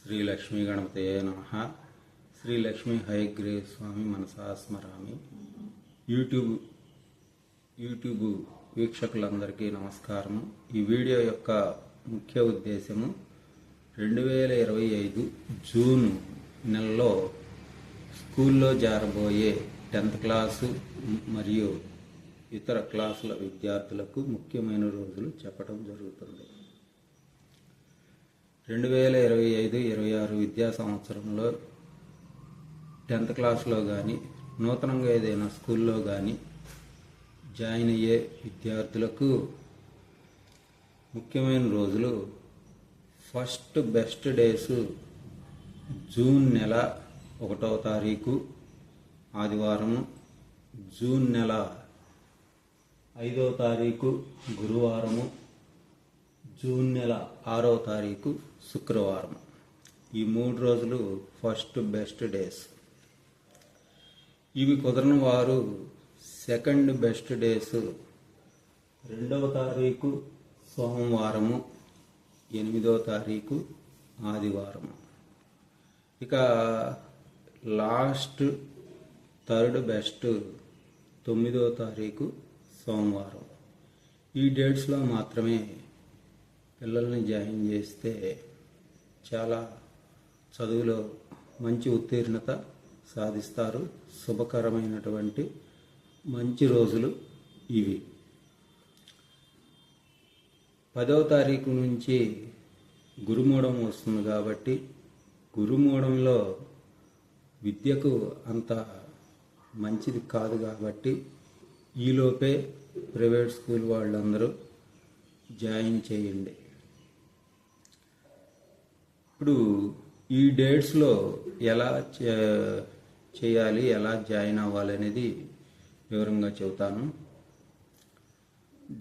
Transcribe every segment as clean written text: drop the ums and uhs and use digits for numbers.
శ్రీ లక్ష్మీ గణపతయే నమః. శ్రీ లక్ష్మీ హయగ్రీవ స్వామి మనసా స్మరామి. యూట్యూబ్ వీక్షకులందరికీ నమస్కారము. ఈ వీడియో యొక్క ముఖ్య ఉద్దేశము 2025 జూన్ నెలలో స్కూల్లో జారబోయే 10th క్లాసు మరియు ఇతర క్లాసుల విద్యార్థులకు ముఖ్యమైన రోజులు చెప్పడం జరుగుతుంది. 2025-26 విద్యా సంవత్సరంలో 10th క్లాస్లో కానీ నూతనంగా ఏదైనా స్కూల్లో కానీ జాయిన్ అయ్యే విద్యార్థులకు ముఖ్యమైన రోజులు ఫస్ట్ బెస్ట్ డేస్ జూన్ నెల 1వ తారీఖు ఆదివారము, జూన్ నెల 5వ తారీఖు గురువారము, జూన్ నెల 6వ తారీఖు శుక్రవారం. ఈ 3 రోజులు ఫస్ట్ బెస్ట్ డేస్. ఇవి కుదరని వారు సెకండ్ బెస్ట్ డేస్ 2వ తారీఖు సోమవారము, 8వ తారీఖు ఆదివారము. ఇక లాస్ట్ థర్డ్ బెస్ట్ 9వ తారీఖు సోమవారం. ఈ డేట్స్లో మాత్రమే పిల్లల్ని జాయిన్ చేస్తే చాలా చదువులో మంచి ఉత్తీర్ణత సాధిస్తారు. శుభకరమైనటువంటి మంచి రోజులు ఇవి. 10వ తారీఖు నుంచి గురుమూఢం వస్తుంది కాబట్టి గురుమూఢంలో విద్యకు అంత మంచిది కాదు కాబట్టి ఈలోపే ప్రైవేట్ స్కూల్ వాళ్ళందరూ జాయిన్ చేయండి. ఇప్పుడు ఈ డేట్స్లో ఎలా చేయాలి, ఎలా జాయిన్ అవ్వాలి అనేది వివరంగా చెబుతాను.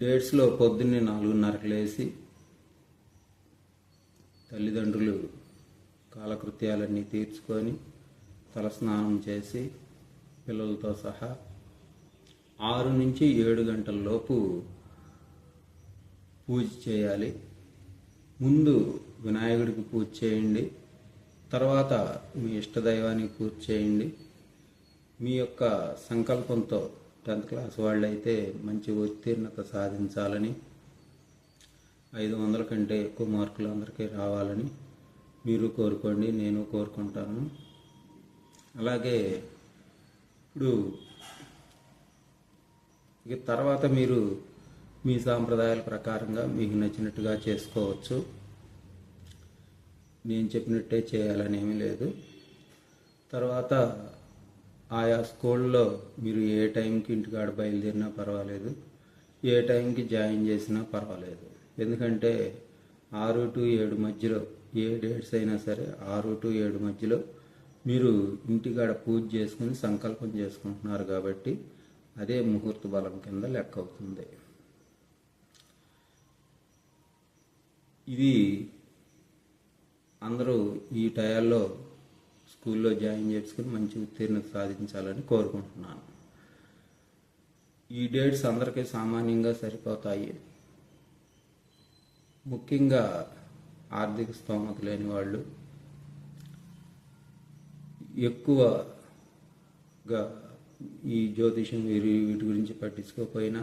డేట్స్లో పొద్దున్నే 4:30కు లేచి తల్లిదండ్రులు కాలకృత్యాలన్నీ తీర్చుకొని తలస్నానం చేసి పిల్లలతో సహా 6 నుంచి 7 గంటల లోపు పూజ చేయాలి. ముందు వినాయకుడికి పూజ చేయండి, తర్వాత మీ ఇష్టదైవానికి పూజ చేయండి. మీ యొక్క సంకల్పంతో 10th క్లాస్ వాళ్ళైతే మంచి ఉత్తీర్ణత సాధించాలని, 500 కంటే ఎక్కువ మార్కులు అందరికీ రావాలని మీరు కోరుకోండి, నేను కోరుకుంటాను. అలాగే ఇప్పుడు ఇక తర్వాత మీరు మీ సాంప్రదాయాల ప్రకారంగా మీకు నచ్చినట్టుగా చేసుకోవచ్చు. నేను చెప్పినట్టే చేయాలని ఏమీ లేదు. తర్వాత ఆయా స్కూల్లో మీరు ఏ టైంకి ఇంటికాడ బయలుదేరినా పర్వాలేదు, ఏ టైంకి జాయిన్ చేసినా పర్వాలేదు. ఎందుకంటే 6 to 7 మధ్యలో ఏ డేట్స్ అయినా సరే 6 to 7 మధ్యలో మీరు ఇంటికాడ పూజ చేసుకుని సంకల్పం చేసుకుంటున్నారు కాబట్టి అదే ముహూర్త బలం కింద లెక్క అవుతుంది. ఇది అందరూ ఈ టయాల్లో స్కూల్లో జాయిన్ చేసుకుని మంచి ఉత్తీర్ణత సాధించాలని కోరుకుంటున్నాను. ఈ డేట్స్ అందరికీ సామాన్యంగా సరిపోతాయి. ముఖ్యంగా ఆర్థిక స్తోమత లేని వాళ్ళు, ఎక్కువగా ఈ జ్యోతిషం వీటి గురించి పట్టించుకోకపోయినా,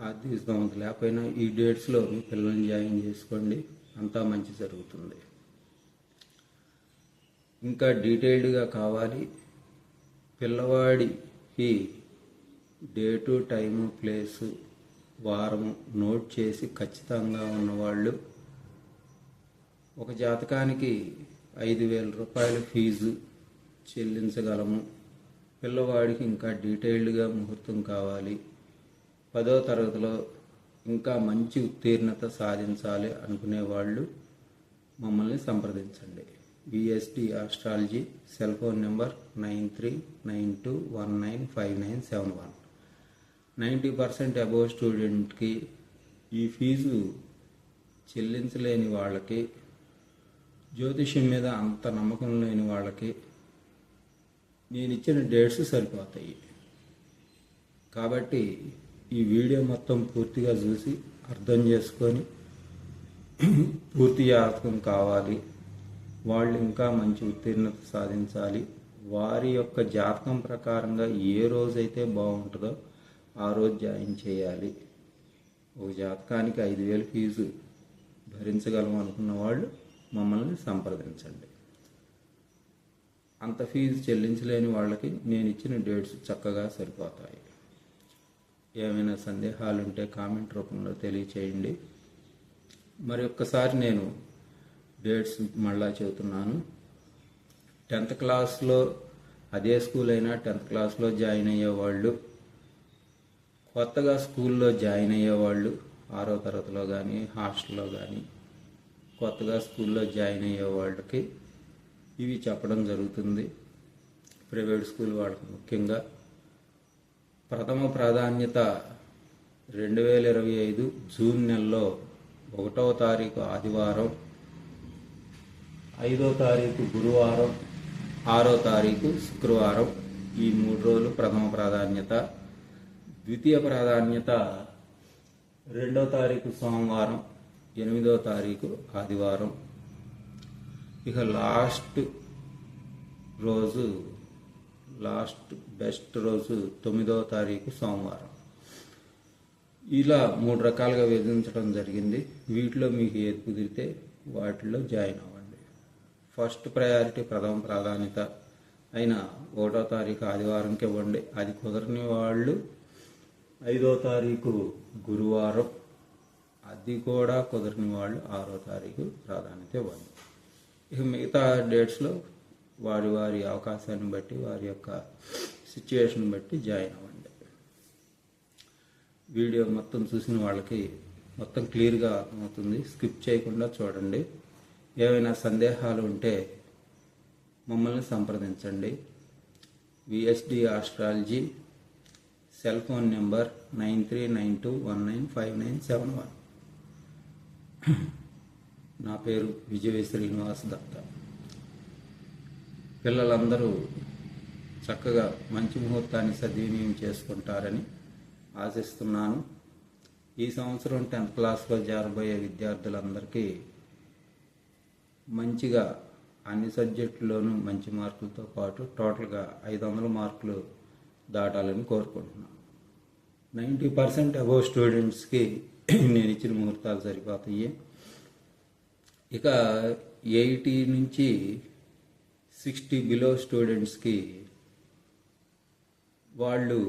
ఆర్థిక స్తోమత లేకపోయినా ఈ డేట్స్లో మీ పిల్లల్ని జాయిన్ చేసుకోండి, అంతా మంచి జరుగుతుంది. ఇంకా డీటెయిల్డ్గా కావాలి, పిల్లవాడికి డేటు, టైము, ప్లేసు, వారము నోట్ చేసి ఖచ్చితంగా ఉన్నవాళ్ళు ఒక జాతకానికి 5,000 రూపాయల ఫీజు చెల్లించగలము. పిల్లవాడికి ఇంకా డీటెయిల్డ్గా ముహూర్తం కావాలి, 10వ తరగతిలో ఇంకా మంచి ఉత్తీర్ణత సాధించాలి అనుకునే వాళ్ళు మమ్మల్ని సంప్రదించండి. VST astrology, cell phone number 9392195971. 90% above స్టూడెంట్కి ఈ ఫీజు చెల్లించలేని వాళ్ళకి, జ్యోతిష్యం మీద అంత నమ్మకం లేని వాళ్ళకి నేను ఇచ్చిన డేట్స్ సరిపోతాయి. కాబట్టి ఈ వీడియో మొత్తం పూర్తిగా చూసి అర్థం చేసుకొని పూర్తి జాతకం కావాలి, వాళ్ళు ఇంకా మంచి ఉత్తీర్ణత సాధించాలి. వారి యొక్క జాతకం ప్రకారంగా ఏ రోజైతే బాగుంటుందో ఆ రోజు జాయిన్ చేయాలి. ఒక జాతకానికి 5,000 ఫీజు భరించగలం అనుకున్న వాళ్ళు మమ్మల్ని సంప్రదించండి. అంత ఫీజు చెల్లించలేని వాళ్ళకి నేను ఇచ్చిన డేట్స్ చక్కగా సరిపోతాయి. ఏమైనా సందేహాలు ఉంటే కామెంట్ రూపంలో తెలియచేయండి. మరి ఒక్కసారి నేను డేట్స్ మళ్ళా చెబుతున్నాను. 10th క్లాస్లో అదే స్కూల్ అయినా 10th క్లాస్లో జాయిన్ అయ్యేవాళ్ళు, కొత్తగా స్కూల్లో జాయిన్ అయ్యేవాళ్ళు, 6వ తరగతిలో కానీ హాస్టల్లో కానీ కొత్తగా స్కూల్లో జాయిన్ అయ్యే వాళ్ళకి ఇవి చెప్పడం జరుగుతుంది. ప్రైవేట్ స్కూల్ వాళ్ళకి ముఖ్యంగా ప్రథమ ప్రాధాన్యత 2025 జూన్ నెలలో 1వ తారీఖు ఆదివారం, 5వ తారీఖు గురువారం, 6వ తారీఖు శుక్రవారం, ఈ 3 రోజులు ప్రథమ ప్రాధాన్యత. ద్వితీయ ప్రాధాన్యత 2వ తారీఖు సోమవారం, 8వ తారీఖు ఆదివారం. ఇక లాస్ట్ బెస్ట్ రోజు 9వ తారీఖు సోమవారం. ఇలా 3 రకాలుగా విభజించడం జరిగింది. వీటిలో మీకు ఏది కుదిరితే వాటిలో జాయిన్ అవ్వండి. ఫస్ట్ ప్రయారిటీ ప్రథమ ప్రాధాన్యత అయిన 1వ తారీఖు ఆదివారంకి ఇవ్వండి. అది కుదరని వాళ్ళు 5వ తారీఖు గురువారం, అది కూడా కుదరని వాళ్ళు 6వ తారీఖు ప్రాధాన్యత ఇవ్వండి. ఇక మిగతా డేట్స్లో వారి వారి అవకాశాన్ని బట్టి, వారి యొక్క సిచ్యువేషన్ బట్టి జాయిన్ అవ్వండి. వీడియో మొత్తం చూసిన వాళ్ళకి మొత్తం క్లియర్గా అర్థమవుతుంది. స్కిప్ చేయకుండా చూడండి. ఏమైనా సందేహాలు ఉంటే మమ్మల్ని సంప్రదించండి. VSD astrology, cell phone number 9392195971. నా పేరు విజయ శ్రీనివాస్ దత్తా. పిల్లలందరూ చక్కగా మంచి ముహూర్తాన్ని సద్వినియోగం చేసుకుంటారని ఆశిస్తున్నాను. ఈ సంవత్సరం 10th క్లాస్లో చేరబోయే విద్యార్థులందరికీ మంచిగా అన్ని సబ్జెక్టుల్లోనూ మంచి మార్కులతో పాటు టోటల్గా 500 మార్కులు దాటాలని కోరుకుంటున్నాను. 90% అబోవ్ స్టూడెంట్స్కి నేను ఇచ్చిన ముహూర్తాలు సరిపోతాయి. ఇక 80 నుంచి 60 బిలో స్టూడెంట్స్కి వాళ్ళు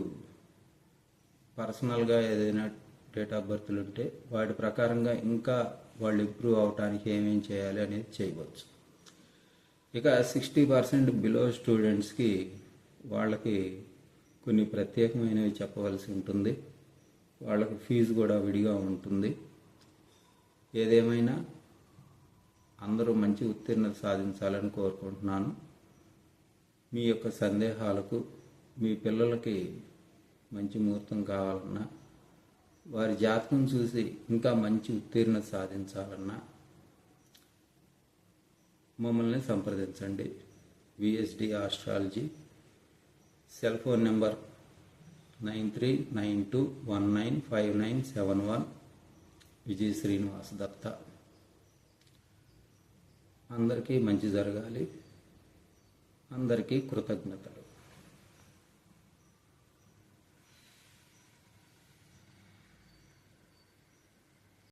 పర్సనల్గా ఏదైనా డేట్ ఆఫ్ బర్త్లు ఉంటే వాటి ప్రకారంగా ఇంకా వాళ్ళు ఇంప్రూవ్ అవడానికి ఏమేం చేయాలి అనేది చేయవచ్చు. ఇక 60% బిలో స్టూడెంట్స్కి వాళ్ళకి కొన్ని ప్రత్యేకమైనవి చెప్పవలసి ఉంటుంది. వాళ్ళకి ఫీజు కూడా విడిగా ఉంటుంది. ఏదేమైనా అందరూ మంచి ఉత్తీర్ణత సాధించాలని కోరుకుంటున్నాను. మీ యొక్క సందేహాలకు, మీ పిల్లలకి మంచి ముహూర్తం కావాలన్నా, వారి జాతకం చూసి ఇంకా మంచి ఉత్తీర్ణత సాధించాలన్నా మమ్మల్ని సంప్రదించండి. VSD astrology, cell phone number 9392195971. విజయ శ్రీనివాస్ దత్తా. అందరికీ మంచి జరగాలి. అందరికీ కృతజ్ఞతలు.